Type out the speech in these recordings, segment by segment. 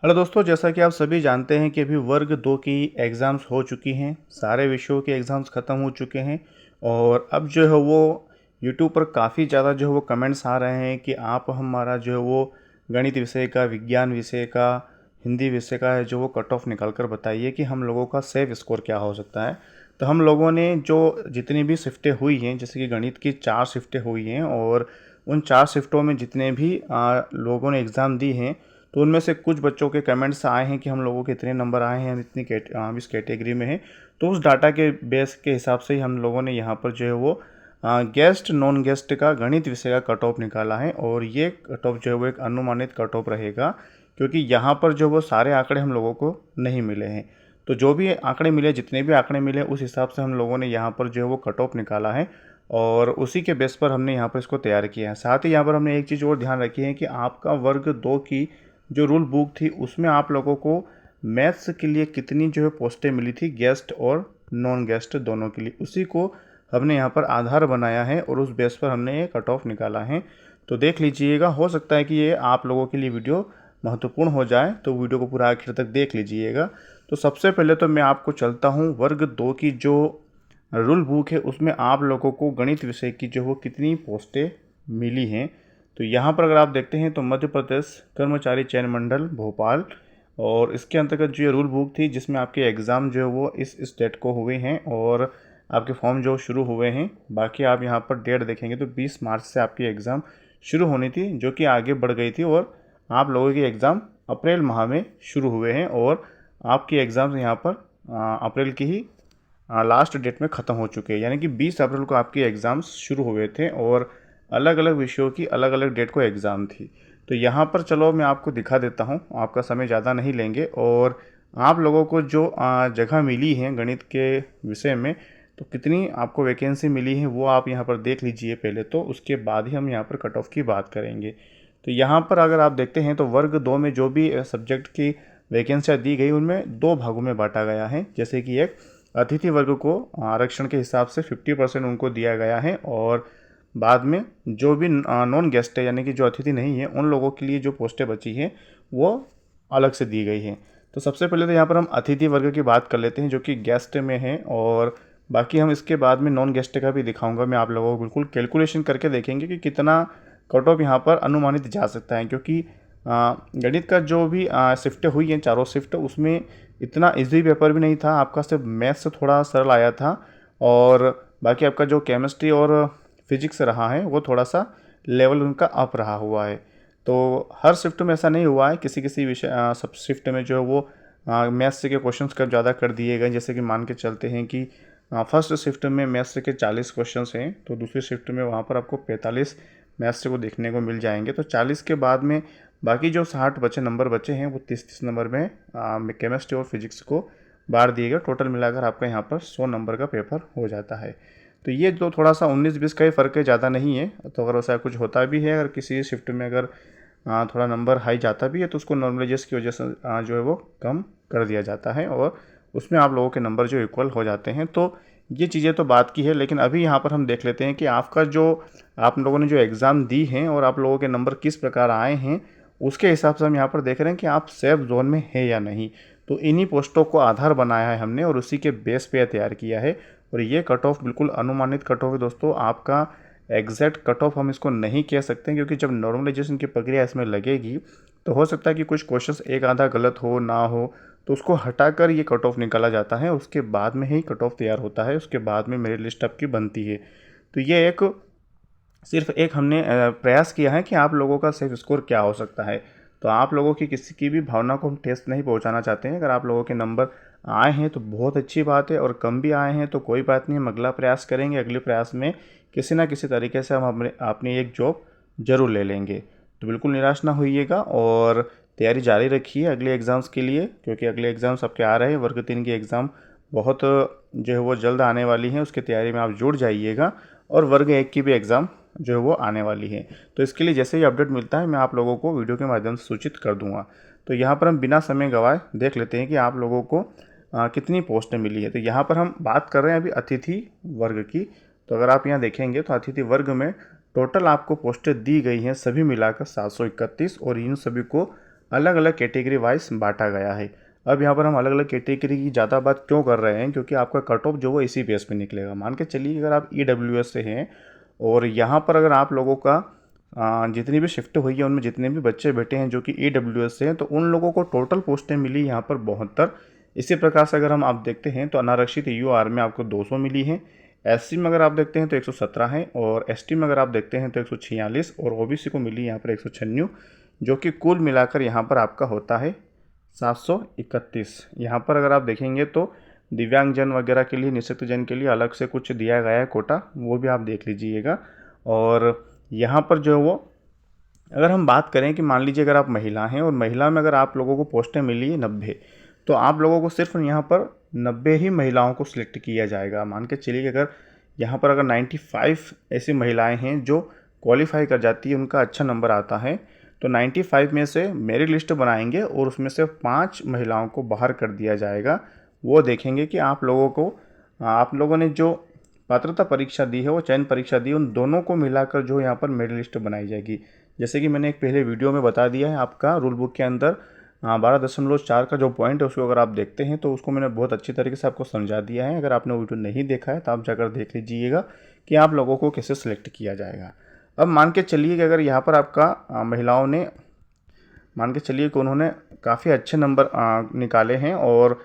Hello दोस्तों, जैसा कि आप सभी जानते हैं कि अभी वर्ग 2 की एग्ज़ाम्स हो चुकी हैं। सारे विषयों के एग्ज़ाम्स ख़त्म हो चुके हैं और अब जो है वो यूट्यूब पर काफ़ी ज़्यादा जो है वो कमेंट्स आ रहे हैं कि आप हमारा जो है वो गणित विषय का, विज्ञान विषय का, हिंदी विषय का है जो वो कट ऑफ निकाल कर बताइए कि हम लोगों का सेफ स्कोर क्या हो सकता है। तो हम लोगों ने जो जितनी भी शिफ्टें हुई हैं, जैसे कि गणित की 4 शिफ्टें हुई हैं और उन 4 शिफ्टों में जितने भी लोगों ने एग्ज़ाम दी हैं, तो उनमें से कुछ बच्चों के कमेंट्स आए हैं कि हम लोगों के इतने नंबर आए हैं, हम हम इस कैटेगरी में हैं। तो उस डाटा के बेस के हिसाब से ही हम लोगों ने यहाँ पर जो है वो गेस्ट नॉन गेस्ट का गणित विषय का कट ऑफ निकाला है और ये कट ऑफ जो है वो एक अनुमानित कट ऑफ रहेगा, क्योंकि यहाँ पर जो वो सारे आंकड़े हम लोगों को नहीं मिले हैं। तो जो भी आंकड़े मिले, जितने भी आंकड़े मिले, उस हिसाब से हम लोगों ने यहाँ पर जो है वो कट ऑफ निकाला है और उसी के बेस पर हमने यहाँ पर इसको तैयार किया है। साथ ही यहाँ पर हमने एक चीज़ और ध्यान रखी है कि आपका वर्ग 2 की जो रूल बुक थी उसमें आप लोगों को मैथ्स के लिए कितनी जो है पोस्टें मिली थी, गेस्ट और नॉन गेस्ट दोनों के लिए, उसी को हमने यहाँ पर आधार बनाया है और उस बेस पर हमने ये कट ऑफ निकाला है। तो देख लीजिएगा, हो सकता है कि ये आप लोगों के लिए वीडियो महत्वपूर्ण हो जाए, तो वीडियो को पूरा आखिर तक देख लीजिएगा। तो सबसे पहले तो मैं आपको चलता हूँ वर्ग 2 की जो रूल बुक है उसमें आप लोगों को गणित विषय की जो वो कितनी पोस्टें मिली हैं। तो यहाँ पर अगर आप देखते हैं तो मध्य प्रदेश कर्मचारी चयन मंडल भोपाल, और इसके अंतर्गत जो ये रूल बुक थी जिसमें आपके एग्ज़ाम जो है वो इस डेट को हुए हैं और आपके फॉर्म जो शुरू हुए हैं। बाकी आप यहाँ पर डेट देखेंगे तो 20 मार्च से आपकी एग्ज़ाम शुरू होनी थी, जो कि आगे बढ़ गई थी और आप लोगों की एग्ज़ाम अप्रैल माह में शुरू हुए हैं और आपकी एग्ज़ाम्स यहाँ पर अप्रैल की ही लास्ट डेट में ख़त्म हो चुके हैं। यानी कि 20 अप्रैल को आपके एग्ज़ाम्स शुरू हुए थे और अलग अलग विषयों की अलग अलग डेट को एग्ज़ाम थी। तो यहाँ पर चलो मैं आपको दिखा देता हूँ, आपका समय ज़्यादा नहीं लेंगे और आप लोगों को जो जगह मिली है गणित के विषय में, तो कितनी आपको वैकेंसी मिली है वो आप यहाँ पर देख लीजिए पहले, तो उसके बाद ही हम यहाँ पर कट ऑफ की बात करेंगे। तो यहाँ पर अगर आप देखते हैं तो वर्ग 2 में जो भी सब्जेक्ट की वैकेंसियाँ दी गई उनमें 2 भागों में बांटा गया है। जैसे कि एक अतिथि वर्ग को आरक्षण के हिसाब से 50% उनको दिया गया है और बाद में जो भी नॉन गेस्ट है, यानी कि जो अतिथि नहीं है, उन लोगों के लिए जो पोस्टें बची हैं वो अलग से दी गई हैं। तो सबसे पहले तो यहाँ पर हम अतिथि वर्ग की बात कर लेते हैं जो कि गेस्ट में है, और बाकी हम इसके बाद में नॉन गेस्ट का भी दिखाऊंगा मैं आप लोगों को। बिल्कुल कैलकुलेशन करके देखेंगे कि कितना कट ऑफ यहाँ पर अनुमानित जा सकता है, क्योंकि गणित का जो भी शिफ्टें हुई हैं, चारों शिफ्ट, उसमें इतना इजी पेपर भी नहीं था आपका, सिर्फ मैथ्स से थोड़ा सरल आया था और बाकी आपका जो केमिस्ट्री और फिजिक्स रहा है वो थोड़ा सा लेवल उनका अप रहा हुआ है। तो हर शिफ्ट में ऐसा नहीं हुआ है, किसी किसी विषय सब शिफ्ट में जो है वो मैथ्स के क्वेश्चंस कर ज़्यादा कर दिए गए। जैसे कि मान के चलते हैं कि फर्स्ट शिफ्ट में मैथ्स के 40 क्वेश्चंस हैं, तो दूसरी शिफ्ट में वहाँ पर आपको 45 मैथ्स को देखने को मिल जाएंगे। तो 40 के बाद में बाकी जो 60 बचे नंबर बचे हैं वो 30-30 नंबर में केमिस्ट्री और फिजिक्स को बार दिए गए। टोटल मिलाकर आपका यहाँ पर 100 नंबर का पेपर हो जाता है। तो ये जो थोड़ा सा 19-20 का ही फ़र्क है, ज़्यादा नहीं है। तो अगर वैसा कुछ होता भी है, अगर किसी शिफ्ट में अगर थोड़ा नंबर हाई जाता भी है तो उसको नॉर्मलाइजेस की वजह से जो है वो कम कर दिया जाता है और उसमें आप लोगों के नंबर जो इक्वल हो जाते हैं। तो ये चीज़ें तो बात की है, लेकिन अभी यहाँ पर हम देख लेते हैं कि आपका जो आप लोगों ने जो एग्ज़ाम दी हैं और आप लोगों के नंबर किस प्रकार आए हैं, उसके हिसाब से हम यहाँ पर देख रहे हैं कि आप सेफ जोन में है या नहीं। तो इन्हीं पोस्टों को आधार बनाया है हमने और उसी के बेस पे तैयार किया है। और ये कट ऑफ बिल्कुल अनुमानित कट ऑफ है दोस्तों, आपका एग्जैक्ट कट ऑफ हम इसको नहीं कह सकते, क्योंकि जब नॉर्मलाइजेशन की प्रक्रिया इसमें लगेगी तो हो सकता है कि कुछ क्वेश्चंस एक आधा गलत हो ना हो, तो उसको हटाकर ये कट ऑफ निकाला जाता है, उसके बाद में ही कट ऑफ तैयार होता है, उसके बाद में मेरिट लिस्ट आपकी बनती है। तो ये एक सिर्फ एक हमने प्रयास किया है कि आप लोगों का सेफ स्कोर क्या हो सकता है। तो आप लोगों की किसी की भी भावना को हम ठेस नहीं पहुंचाना चाहते हैं। अगर आप लोगों के नंबर आए हैं तो बहुत अच्छी बात है, और कम भी आए हैं तो कोई बात नहीं, हम अगला प्रयास करेंगे। अगले प्रयास में किसी ना किसी तरीके से हम अपनी एक जॉब ज़रूर ले लेंगे। तो बिल्कुल निराश ना होइएगा और तैयारी जारी रखिए अगले एग्ज़ाम्स के लिए, क्योंकि अगले एग्ज़ाम्स आपके आ रहे हैं। वर्ग 3 की एग्ज़ाम बहुत जो है वो जल्द आने वाली है, उसकी तैयारी में आप जुड़ जाइएगा। और वर्ग 1 की भी एग्ज़ाम जो है वो आने वाली है। तो इसके लिए जैसे ही अपडेट मिलता है मैं आप लोगों को वीडियो के माध्यम से सूचित कर दूंगा। तो यहाँ पर हम बिना समय गवाए देख लेते हैं कि आप लोगों को कितनी पोस्टें मिली है। तो यहाँ पर हम बात कर रहे हैं अभी अतिथि वर्ग की। तो अगर आप यहाँ देखेंगे तो अतिथि वर्ग में टोटल आपको पोस्टें दी गई हैं सभी मिलाकर 731, और इन सभी को अलग अलग कैटेगरी वाइज बांटा गया है। अब यहाँ पर हम अलग अलग कैटेगरी की ज़्यादा बात क्यों कर रहे हैं, क्योंकि आपका कट ऑफ जो वो इसी बेस पे निकलेगा। मान के चलिए अगर आप EWS से हैं और यहाँ पर अगर आप लोगों का जितनी भी शिफ्ट हुई है उनमें जितने भी बच्चे बैठे हैं जो कि EWS से हैं, तो उन लोगों को टोटल पोस्टें मिली यहाँ पर 72। इसी प्रकार से अगर हम आप देखते हैं तो अनारक्षित UR में आपको 200 मिली हैं, SC में अगर आप देखते हैं तो 117 है, और ST में अगर आप देखते हैं तो 146, और OBC को मिली यहाँ पर 196, जो कि कुल मिलाकर यहाँ पर आपका होता है 731। यहाँ पर अगर आप देखेंगे तो दिव्यांगजन वगैरह के लिए, निःशक्तजन के लिए अलग से कुछ दिया गया है कोटा, वो भी आप देख लीजिएगा। और यहाँ पर जो है वो अगर हम बात करें कि मान लीजिए अगर आप महिला हैं और महिला में अगर आप लोगों को पोस्टें मिली है 90, तो आप लोगों को सिर्फ यहाँ पर 90 ही महिलाओं को सिलेक्ट किया जाएगा। मान के चलिए कि अगर यहाँ पर अगर 95 ऐसी महिलाएं हैं जो क्वालिफाई कर जाती है, उनका अच्छा नंबर आता है, तो 95 में से मेरिट लिस्ट बनाएंगे और उसमें से 5 महिलाओं को बाहर कर दिया जाएगा। वो देखेंगे कि आप लोगों ने जो पात्रता परीक्षा दी है, वो चयन परीक्षा दी, उन दोनों को मिलाकर जो यहाँ पर मेरिट लिस्ट बनाई जाएगी। जैसे कि मैंने एक पहले वीडियो में बता दिया है, आपका रूल बुक के अंदर 12.4 का जो पॉइंट है उसको अगर आप देखते हैं तो उसको मैंने बहुत अच्छी तरीके से आपको समझा दिया है। अगर आपने वीडियो नहीं देखा है तो आप जाकर देख लीजिएगा कि आप लोगों को कैसे सिलेक्ट किया जाएगा। अब मान के चलिए कि अगर यहाँ पर आपका महिलाओं ने मान के चलिए कि उन्होंने काफ़ी अच्छे नंबर निकाले हैं, और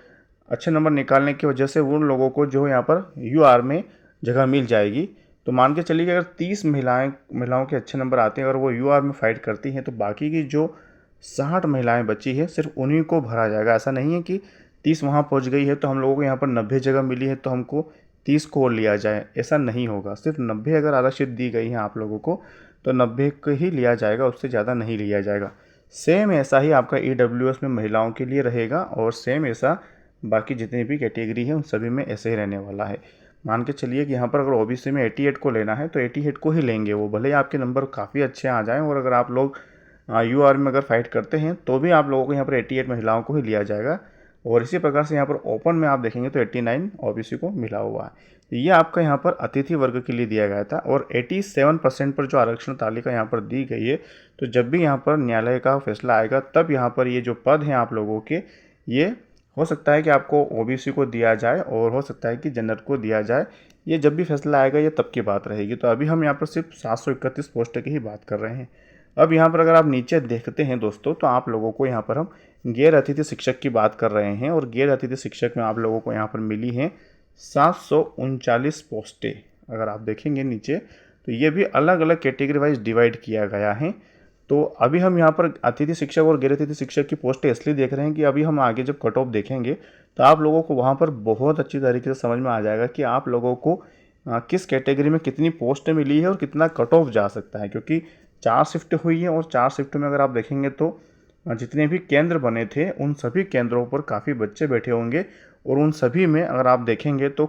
अच्छे नंबर निकालने की वजह से उन लोगों को जो यहाँ पर UR में जगह मिल जाएगी। तो मान के चलिए कि अगर 30 महिलाओं के अच्छे नंबर आते हैं और वो UR में फाइट करती हैं, तो बाकी की जो 60 महिलाएं बची है सिर्फ उन्हीं को भरा जाएगा। ऐसा नहीं है कि 30 वहाँ पहुँच गई है तो हम लोगों को यहाँ पर 90 जगह मिली है तो हमको 30 को और लिया जाए, ऐसा नहीं होगा। सिर्फ 90 अगर आरक्षित दी गई है आप लोगों को तो 90 को ही लिया जाएगा, उससे ज़्यादा नहीं लिया जाएगा। सेम ऐसा ही आपका EWS में महिलाओं के लिए रहेगा, और सेम ऐसा बाकी जितनी भी कैटेगरी है उन सभी में ऐसे ही रहने वाला है। मान के चलिए कि यहाँ पर अगर OBC में 88 को लेना है तो 88 को ही लेंगे वो, भले ही आपके नंबर काफ़ी अच्छे आ जाएं, और अगर आप लोग UR में अगर फाइट करते हैं तो भी आप लोगों को यहाँ पर 88 महिलाओं को ही लिया जाएगा। और इसी प्रकार से यहाँ पर ओपन में आप देखेंगे तो 89 OBC को मिला हुआ है। तो ये आपका यहाँ पर अतिथि वर्ग के लिए दिया गया था, और 87% पर जो आरक्षण तालिका यहाँ पर दी गई है, तो जब भी यहाँ पर न्यायालय का फैसला आएगा तब यहाँ पर ये जो पद हैं आप लोगों के, ये हो सकता है कि आपको OBC को दिया जाए और हो सकता है कि जनरल को दिया जाए। ये जब भी फैसला आएगा ये तब की बात रहेगी। तो अभी हम यहाँ पर सिर्फ 731 पोस्ट की ही बात कर रहे हैं। अब यहाँ पर अगर आप नीचे देखते हैं दोस्तों, तो आप लोगों को यहाँ पर हम गैर अतिथि शिक्षक की बात कर रहे हैं, और गैर अतिथि शिक्षक में आप लोगों को यहाँ पर मिली हैं 739 पोस्टें। अगर आप देखेंगे नीचे तो ये भी अलग अलग कैटेगरी वाइज डिवाइड किया गया है। तो अभी हम यहाँ पर अतिथि शिक्षक और गैर अतिथि शिक्षक की पोस्टें इसलिए देख रहे हैं कि अभी हम आगे जब कट ऑफ देखेंगे तो आप लोगों को वहाँ पर बहुत अच्छी तरीके से समझ में आ जाएगा कि आप लोगों को किस कैटेगरी में कितनी पोस्टें मिली है और कितना कट ऑफ जा सकता है। क्योंकि 4 शिफ्ट हुई है, और 4 शिफ्ट में अगर आप देखेंगे तो जितने भी केंद्र बने थे उन सभी केंद्रों पर काफ़ी बच्चे बैठे होंगे, और उन सभी में अगर आप देखेंगे तो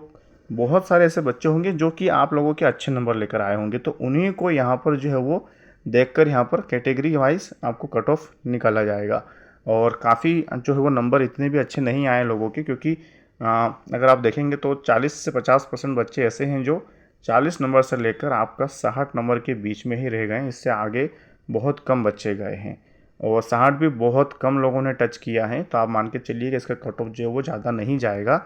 बहुत सारे ऐसे बच्चे होंगे जो कि आप लोगों के अच्छे नंबर लेकर आए होंगे। तो उन्हीं को यहाँ पर जो है वो देखकर यहाँ पर कैटेगरी वाइज आपको कट ऑफ निकाला जाएगा। और काफ़ी जो है वो नंबर इतने भी अच्छे नहीं आए लोगों के, क्योंकि अगर आप देखेंगे तो 40 से 50% बच्चे ऐसे हैं जो 40 नंबर से लेकर आपका 60 नंबर के बीच में ही रह गए हैं। इससे आगे बहुत कम बच्चे गए हैं, और 60 भी बहुत कम लोगों ने टच किया है। तो आप मान के चलिए कि इसका कट ऑफ जो है वो ज़्यादा नहीं जाएगा,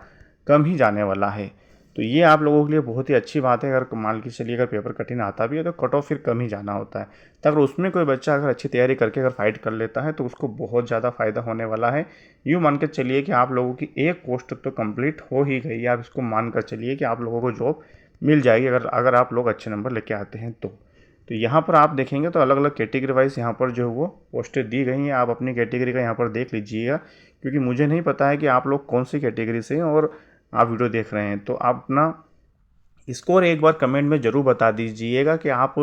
कम ही जाने वाला है। तो ये आप लोगों के लिए बहुत ही अच्छी बात है। अगर मान के चलिए अगर पेपर कठिन आता भी है तो कट ऑफ फिर कम ही जाना होता है। तो अगर उसमें कोई बच्चा अगर अच्छी तैयारी करके अगर फाइट कर लेता है तो उसको बहुत ज़्यादा फ़ायदा होने वाला है। यूँ मान के चलिए कि आप लोगों की एक पोस्ट तो कंप्लीट हो ही गई है। आप इसको मान कर चलिए कि आप लोगों को जॉब मिल जाएगी अगर आप लोग अच्छे नंबर लेके आते हैं तो यहाँ पर आप देखेंगे तो अलग अलग कैटेगरी वाइज यहाँ पर जो है वो पोस्टें दी गई हैं। आप अपनी कैटेगरी का यहाँ पर देख लीजिएगा, क्योंकि मुझे नहीं पता है कि आप लोग कौन सी कैटेगरी से हैं और आप वीडियो देख रहे हैं। तो आप अपना स्कोर एक बार कमेंट में ज़रूर बता दीजिएगा कि आप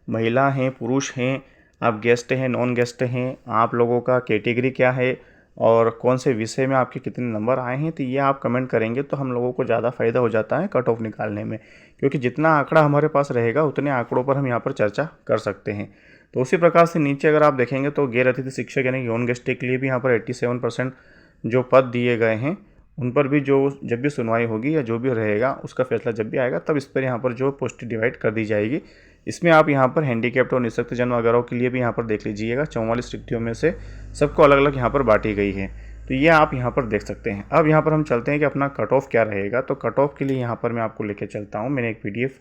महिला हैं, पुरुष हैं, आप गेस्ट हैं, नॉन गेस्ट हैं, आप लोगों का कैटेगरी क्या है और कौन से विषय में आपके कितने नंबर आए हैं। तो ये आप कमेंट करेंगे तो हम लोगों को ज़्यादा फ़ायदा हो जाता है कट ऑफ निकालने में, क्योंकि जितना आंकड़ा हमारे पास रहेगा उतने आंकड़ों पर हम यहाँ पर चर्चा कर सकते हैं। तो उसी प्रकार से नीचे अगर आप देखेंगे तो गैर अतिथि शिक्षक यानी नॉन गेस्ट के लिए भी यहाँ पर 87% जो पद दिए गए हैं उन पर भी जो जब भी सुनवाई होगी या जो भी रहेगा उसका फैसला जब भी आएगा तब इस पर यहाँ पर जो पोस्ट डिवाइड कर दी जाएगी। इसमें आप यहाँ पर हैंडीकैप्ड और निःशक्तजन वगैरह के लिए भी यहाँ पर देख लीजिएगा 44 रिक्तियों में से सबको अलग अलग यहाँ पर बांटी गई है। तो ये आप यहाँ पर देख सकते हैं। अब यहाँ पर हम चलते हैं कि अपना कट ऑफ क्या रहेगा। तो कट ऑफ के लिए यहाँ पर मैं आपको लेके चलता हूँ। मैंने एक PDF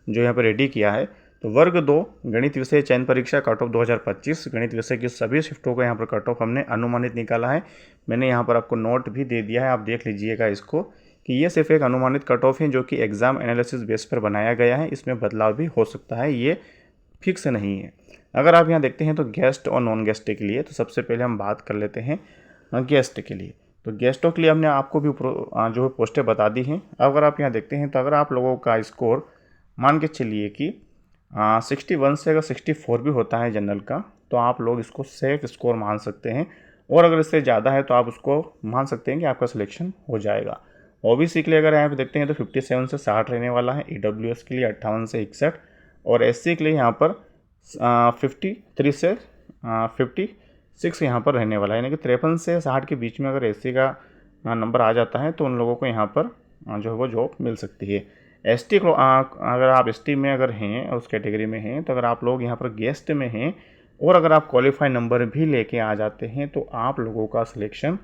जो यहाँ पर रेडी किया है। तो वर्ग 2 गणित विषय चयन परीक्षा कट ऑफ 2025 गणित विषय की सभी शिफ्टों का यहाँ पर कट ऑफ हमने अनुमानित निकाला है। मैंने यहाँ पर आपको नोट भी दे दिया है, आप देख लीजिएगा इसको कि ये सिर्फ एक अनुमानित कट ऑफ है जो कि एग्ज़ाम एनालिसिस बेस पर बनाया गया है। इसमें बदलाव भी हो सकता है, ये फिक्स नहीं है। अगर आप यहाँ देखते हैं तो गेस्ट और नॉन गेस्ट के लिए, तो सबसे पहले हम बात कर लेते हैं गेस्ट के लिए। तो गेस्टों के लिए हमने आपको भी जो है पोस्टें बता दी हैं। अगर आप यहाँ देखते हैं तो अगर आप लोगों का स्कोर मान के चलिए कि 61 से अगर 64 भी होता है जनरल का, तो आप लोग इसको सेफ स्कोर मान सकते हैं। और अगर इससे ज़्यादा है तो आप उसको मान सकते हैं कि आपका सिलेक्शन हो जाएगा। OBC के लिए अगर यहाँ पे देखते हैं तो 57 से 60 रहने वाला है, EWS के लिए 58 से 61 और SC के लिए यहाँ पर 53 से 56 यहाँ पर रहने वाला है। यानी कि 53 से 60 के बीच में अगर SC का नंबर आ जाता है तो उन लोगों को यहाँ पर जो है वो जॉब मिल सकती है। ST को अगर आप ST में अगर हैं और उस कैटेगरी में हैं, तो अगर आप लोग यहाँ पर गेस्ट में हैं और अगर आप क्वालिफाई नंबर भी लेके आ जाते हैं तो आप लोगों का सिलेक्शन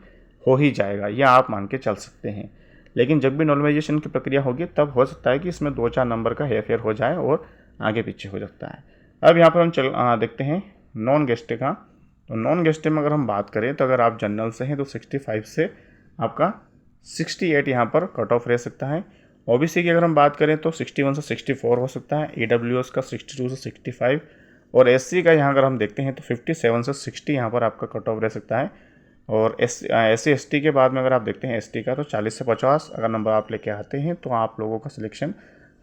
हो ही जाएगा, यह आप मान के चल सकते हैं। लेकिन जब भी नॉर्मलाइजेशन की प्रक्रिया होगी तब हो सकता है कि इसमें 2-4 नंबर का हेरफेर हो जाए और आगे पीछे हो सकता है। अब यहाँ पर हम देखते हैं नॉन गेस्ट का। तो नॉन गेस्ट में अगर हम बात करें तो अगर आप जनरल से हैं तो 65 से आपका 68 यहाँ पर कट ऑफ रह सकता है। OBC की अगर हम बात करें तो 61 से 64 हो सकता है, EWS का 62 से 65 और SC का यहाँ अगर हम देखते हैं तो 57 से 60 यहाँ पर आपका कट ऑफ रह सकता है। और SC ST के बाद में अगर आप देखते हैं ST का तो 40 से 50 अगर नंबर आप लेके आते हैं तो आप लोगों का सिलेक्शन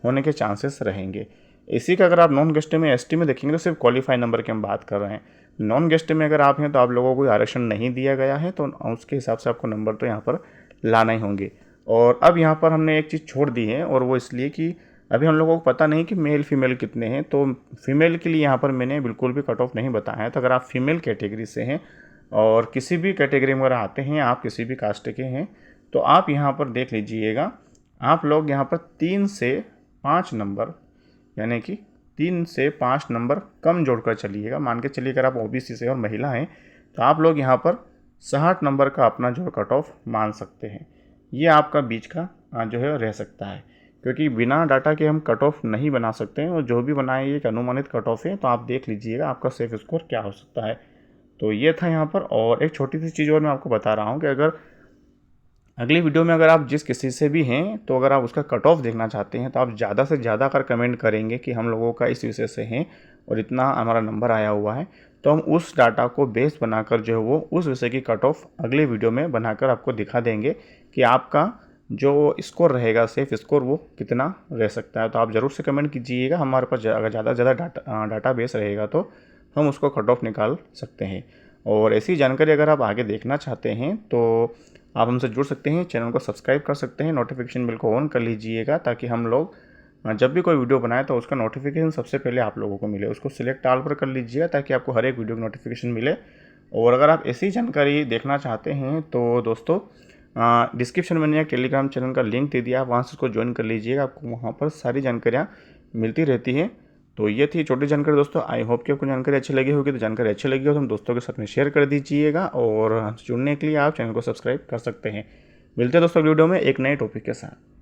होने के चांसेस रहेंगे। इसी का अगर आप नॉन गेस्ट में ST में देखेंगे तो सिर्फ क्वालिफाई नंबर की हम बात कर रहे हैं। नॉन गेस्ट में अगर आप हैं तो आप लोगों को आरक्षण नहीं दिया गया है, तो उसके हिसाब से आपको नंबर तो यहाँ पर लाना ही होंगे। और अब यहाँ पर हमने एक चीज़ छोड़ दी है और वो इसलिए कि अभी हम लोगों को पता नहीं कि मेल फीमेल कितने हैं। तो फीमेल के लिए यहाँ पर मैंने बिल्कुल भी कट ऑफ नहीं बताया है। तो अगर आप फीमेल कैटेगरी से हैं और किसी भी कैटेगरी में अगर आते हैं, आप किसी भी कास्ट के हैं, तो आप यहाँ पर देख लीजिएगा, आप लोग यहाँ पर 3 से 5 नंबर यानी कि 3 से 5 नंबर कम जोड़कर चलिएगा। मान के चलिए अगर आप OBC से और महिला हैं तो आप लोग यहाँ पर 60 नंबर का अपना जो कट ऑफ मान सकते हैं। ये आपका बीच का जो है रह सकता है, क्योंकि बिना डाटा के हम कट ऑफ नहीं बना सकते हैं और जो भी बनाए ये एक अनुमानित कट ऑफ है। तो आप देख लीजिएगा आपका सेफ स्कोर क्या हो सकता है। तो ये था यहाँ पर। और एक छोटी सी चीज़ और मैं आपको बता रहा हूँ कि अगर अगली वीडियो में अगर आप जिस किसी से भी हैं तो अगर आप उसका कट ऑफ देखना चाहते हैं तो आप ज़्यादा से ज़्यादा अगर कमेंट करेंगे कि हम लोगों का इस विषय से हैं और इतना हमारा नंबर आया हुआ है, तो हम उस डाटा को बेस बनाकर जो है वो उस विषय की कट ऑफ अगले वीडियो में बनाकर आपको दिखा देंगे कि आपका जो स्कोर रहेगा सेफ स्कोर वो कितना रह सकता है। तो आप ज़रूर से कमेंट कीजिएगा। हमारे पास अगर ज़्यादा से ज़्यादा डाटा बेस रहेगा तो हम उसको कट ऑफ निकाल सकते हैं। और ऐसी जानकारी अगर आप आगे देखना चाहते हैं तो आप हमसे जुड़ सकते हैं, चैनल को सब्सक्राइब कर सकते हैं, नोटिफिकेशन बिल को ऑन कर लीजिएगा ताकि हम लोग जब भी कोई वीडियो बनाए तो उसका नोटिफिकेशन सबसे पहले आप लोगों को मिले। उसको सिलेक्ट ऑल पर कर लीजिएगा ताकि आपको हर एक वीडियो की नोटिफिकेशन मिले। और अगर आप ऐसी जानकारी देखना चाहते हैं तो दोस्तों डिस्क्रिप्शन में एक टेलीग्राम चैनल का लिंक दे दिया, आप वहाँ से उसको ज्वाइन कर लीजिएगा। आपको वहाँ पर सारी जानकारियाँ मिलती रहती हैं। तो ये थी छोटी जानकारी दोस्तों। आई होप कि आपको जानकारी अच्छी लगी होगी। तो जानकारी अच्छी लगी हो तो हम दोस्तों के साथ में शेयर कर दीजिएगा और जुड़ने के लिए आप चैनल को सब्सक्राइब कर सकते हैं। मिलते हैं दोस्तों वीडियो में एक नए टॉपिक के साथ।